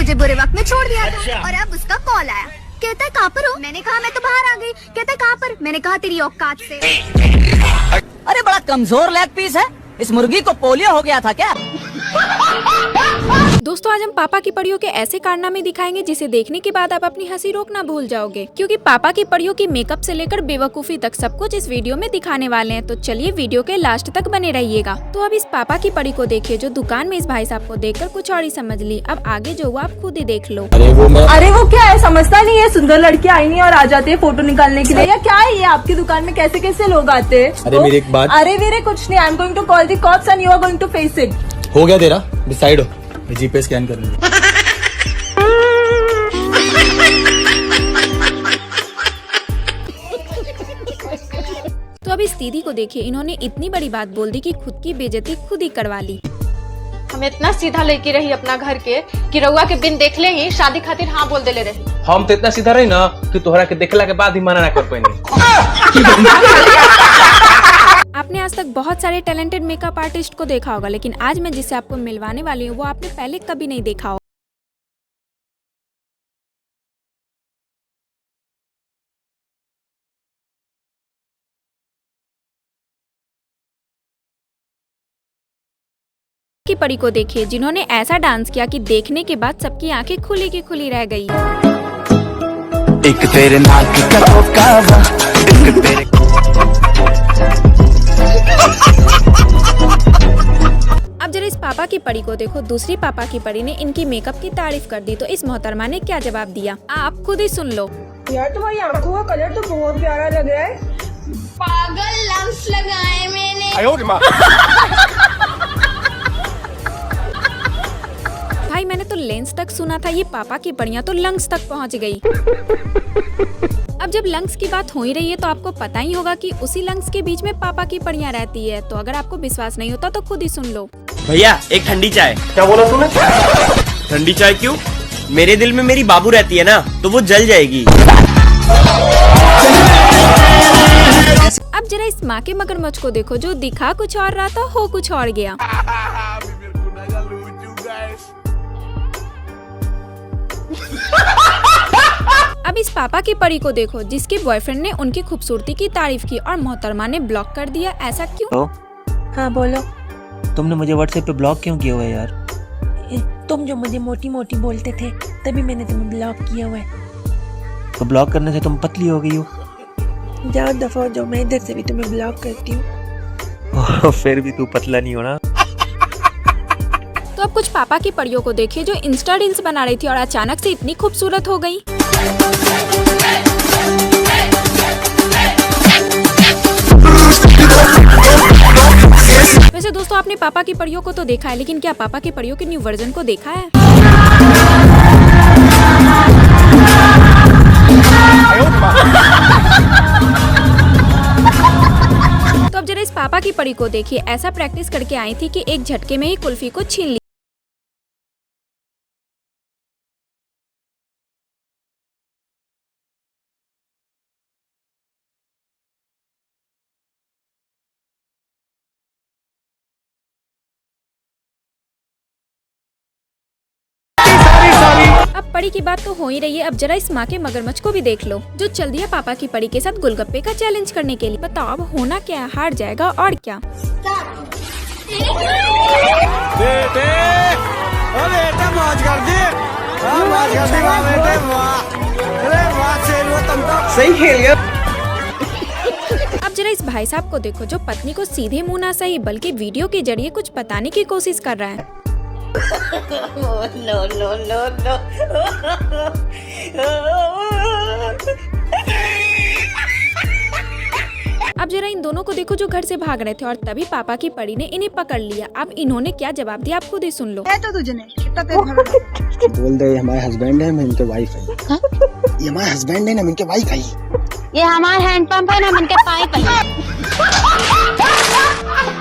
मुझे बुरे वक्त में छोड़ दिया था और अब उसका कॉल आया, कहता है कहाँ पर हो? मैंने कहा मैं तो बाहर आ गई। कहता है कहाँ पर? मैंने कहा तेरी औकात से। अरे बड़ा कमजोर लेग पीस है, इस मुर्गी को पोलियो हो गया था क्या? दोस्तों आज हम पापा की परियों के ऐसे कारनामे दिखाएंगे जिसे देखने के बाद आप अपनी हंसी रोकना भूल जाओगे, क्योंकि पापा की परियों की मेकअप से लेकर बेवकूफी तक सब कुछ इस वीडियो में दिखाने वाले हैं। तो चलिए वीडियो के लास्ट तक बने रहिएगा। तो अब इस पापा की परी को देखिए जो दुकान में इस भाई साहब को देखकर कुछ और ही समझ ली। अब आगे जो हुआ आप खुद ही देख लो। अरे वो क्या है, समझता नहीं है। सुंदर लड़की आई नहीं और आ जाते हैं फोटो निकालने के लिए, या क्या है ये? आपकी दुकान में कैसे कैसे लोग आते हैं? अरे मेरी एक बात। अरे मेरे कुछ नहीं, I am going to call the cops and you are going to face it. हो गया तेरा, डिसाइड हो। जीपे स्कैन कर लूंगी। तो अब इस दीदी को देखिए, इन्होंने इतनी बड़ी बात बोल दी कि खुद की बेइज्जती खुद ही करवा ली। हम इतना सीधा लेके रही अपना घर के कि रउआ के बिन देखले ही शादी खातिर हाँ बोल देले रही। हम तो इतना सीधा रही ना कि तोहरा के देखला के बाद ही मना ना कर पाएंगे। आपने आज तक बहुत सारे टैलेंटेड मेकअप आर्टिस्ट को देखा होगा, लेकिन आज मैं जिससे आपको मिलवाने वाली हूँ वो आपने पहले कभी नहीं देखा होगा। की परी को देखिए जिन्होंने ऐसा डांस किया कि देखने के बाद सबकी आंखें खुली की खुली रह गई। एक तेरे नाक का धोखा, एक तेरे अब जरा इस पापा की परी को देखो। दूसरी पापा की परी ने इनकी मेकअप की तारीफ कर दी तो इस मोहतरमा ने क्या जवाब दिया आप खुद ही सुन लो। यार तुम्हारी आंखों का कलर तो बहुत प्यारा लग रहा है। पागल लम्स लगाए मैंने। भाई मैंने तो लेंस तक सुना था, ये पापा की पड़ियाँ तो लंग्स तक पहुंच गई। अब जब लंग्स की बात हो ही रही है तो आपको पता ही होगा कि उसी लंग्स के बीच में पापा की पड़ियाँ रहती है। तो अगर आपको विश्वास नहीं होता तो खुद ही सुन लो। भैया एक ठंडी चाय। क्या बोला तूने? ठंडी चाय क्यों? मेरे दिल में मेरी बाबू रहती है ना, तो वो जल जाएगी। अब जरा इस माँ के मगरमच्छ को देखो जो दिखा कुछ और रहा था हो कुछ और गया। अब इस पापा की परी को देखो जिसके बॉयफ्रेंड ने उनकी खूबसूरती की तारीफ की और मोहतरमा ने ब्लॉक कर दिया। ऐसा क्यों? हाँ बोलो। तुमने मुझे व्हाट्सएप पे ब्लॉक क्यों किया हुआ है यार? तुम जो मुझे मोटी मोटी बोलते थे तभी मैंने तुम्हें ब्लॉक किया हुआ है। तो ब्लॉक करने से तुम पतली हो गई हो। जाओ दफा हो जाओ, मैं इधर से भी तुम्हें ब्लॉक करती हूँ। फिर भी तू पतला नहीं होना। तो अब कुछ पापा की परियों को देखिए जो इंस्टा रील्स बना रही थी और अचानक से इतनी खूबसूरत हो गई। वैसे दोस्तों आपने पापा की परियों को तो देखा है, लेकिन क्या पापा की परियों के न्यू वर्जन को देखा है? तो अब जरा इस पापा की परी को देखिए, ऐसा प्रैक्टिस करके आई थी कि एक झटके में ही कुल्फी को छीन ली। अब परी की बात तो हो ही रही है, अब जरा इस माँ के मगरमच्छ को भी देख लो जो चल दिया पापा की परी के साथ गोलगप्पे का चैलेंज करने के लिए। बताओ अब होना क्या है, हार जाएगा और क्या। सही खेल गया। अब जरा इस भाई साहब को देखो जो पत्नी को सीधे मुंह ना सही बल्कि वीडियो के जरिए कुछ बताने की कोशिश कर रहा है। अब जरा इन दोनों को देखो जो घर से भाग रहे थे और तभी पापा की परी ने इन्हें पकड़ लिया। अब इन्होंने क्या जवाब दिया आप खुद ही सुन लो। तो तुझे नहीं बोल दे हमारे हस्बैंड है, मैं इनके वाइफ है। ये हमारे हस्बैंड है ना, मैं इनके वाइफ है। ये हमारा हैंडपंप है ना, इनके पाइप है।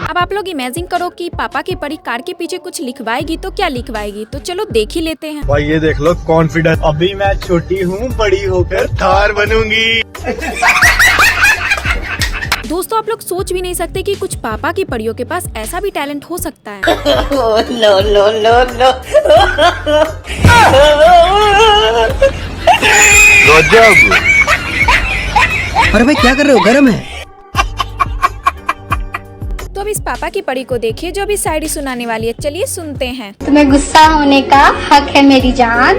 अब आप लोग इमेजिन करो कि पापा की परी कार के पीछे कुछ लिखवाएगी तो क्या लिखवाएगी, तो चलो देख ही लेते हैं। भाई ये देख लो कॉन्फिडेंस, अभी मैं छोटी हूँ बड़ी होकर थार बनूंगी। दोस्तों आप लोग सोच भी नहीं सकते कि कुछ पापा की परियों के पास ऐसा भी टैलेंट हो सकता है। अरे भाई क्या कर रहे हो, गर्म है। तो अब इस पापा की परी को देखिए जो अभी शायरी सुनाने वाली है। चलिए सुनते हैं। तुम्हें गुस्सा होने का हक है मेरी जान,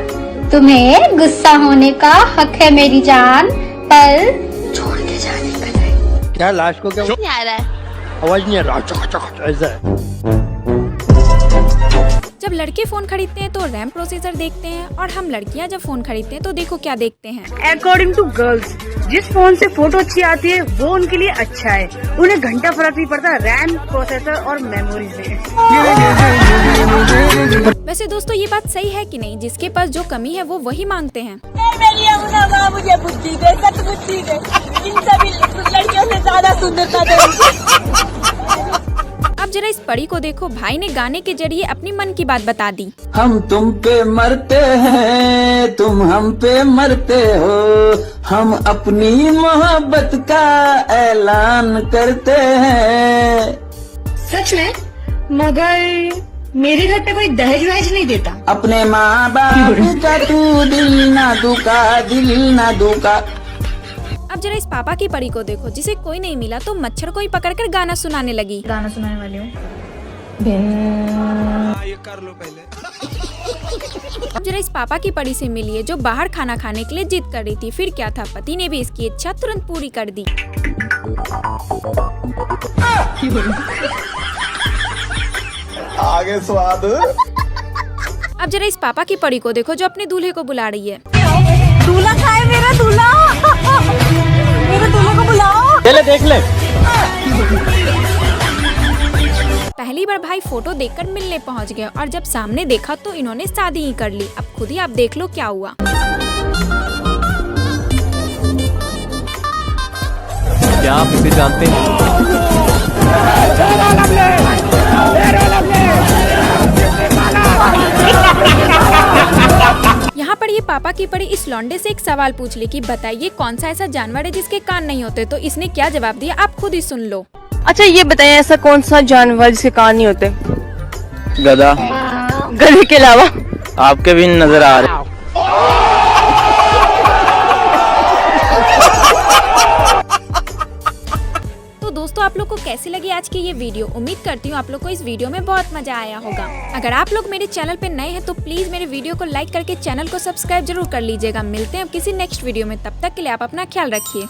तुम्हें गुस्सा होने का हक है मेरी जान, पर छोड़ के जाने का नहीं। क्या लाश को क्या नहीं आ रहा है। आवाज नहीं आ रहा, ऐसा है। जब लड़के फोन खरीदते हैं तो रैम प्रोसेसर देखते हैं और हम लड़कियां जब फोन खरीदते हैं तो देखो क्या देखते हैं। अकॉर्डिंग टू गर्ल्स, जिस फोन से फोटो अच्छी आती है वो उनके लिए अच्छा है। उन्हें घंटा फर्क नहीं पड़ता रैम, प्रोसेसर और मेमोरी से। वैसे दोस्तों ये बात सही है कि नहीं? जिसके पास जो कमी है वो वही मांगते हैं। मुझे बुद्धि दे, सच बुद्धि दे, इन सभी लड़कियों से ज्यादा सुंदरता दे। अब जरा इस परी को देखो, भाई ने गाने के जरिए अपनी मन की बात बता दी। हम तुम पे मरते हैं, तुम हम पे मरते हो, हम अपनी मोहब्बत का ऐलान करते हैं। सच में? मगर मेरे घर पे कोई दहेज वहेज नहीं देता। अपने माँ बाप का तू दिल ना दुखा, दिल ना दुखा। अब जरा इस पापा की परी को देखो, जिसे कोई नहीं मिला तो मच्छर को ही पकड़कर गाना सुनाने लगी। गाना सुनाने वाली हूँ। ये कर लो पहले। अब जरा इस पापा की परी से मिलिए जो बाहर खाना खाने के लिए जिद कर रही थी। फिर क्या था, पति ने भी इसकी इच्छा तुरंत पूरी कर दी। आगे स्वाद। अब जरा इस पापा की परी को देखो जो अपने दूल्हे को बुला रही है। दूल्हा खाए मेरा दूल्हा, मेरे दूल्हे को बुलाओ। चले देख ले। पहली बार भाई फोटो देखकर मिलने पहुंच गए और जब सामने देखा तो इन्होंने शादी ही कर ली। अब खुद ही आप देख लो क्या हुआ। क्या आप इसे जानते हैं? यहाँ पर ये पापा की परी इस लौंडे से एक सवाल पूछ ली कि बताइए कौन सा ऐसा जानवर है जिसके कान नहीं होते। तो इसने क्या जवाब दिया आप खुद ही सुन लो। अच्छा ये बताइए ऐसा कौन सा जानवर जिसके कान नहीं होते? गधा। गधे के अलावा आपके भी नजर आ रहे। तो दोस्तों आप लोग को कैसी लगी आज की ये वीडियो? उम्मीद करती हूँ आप लोग को इस वीडियो में बहुत मजा आया होगा। अगर आप लोग मेरे चैनल पे नए हैं तो प्लीज मेरे वीडियो को लाइक करके चैनल को सब्सक्राइब जरूर कर लीजिएगा। मिलते हैं अब किसी नेक्स्ट वीडियो में, तब तक के लिए आप अपना ख्याल रखिए।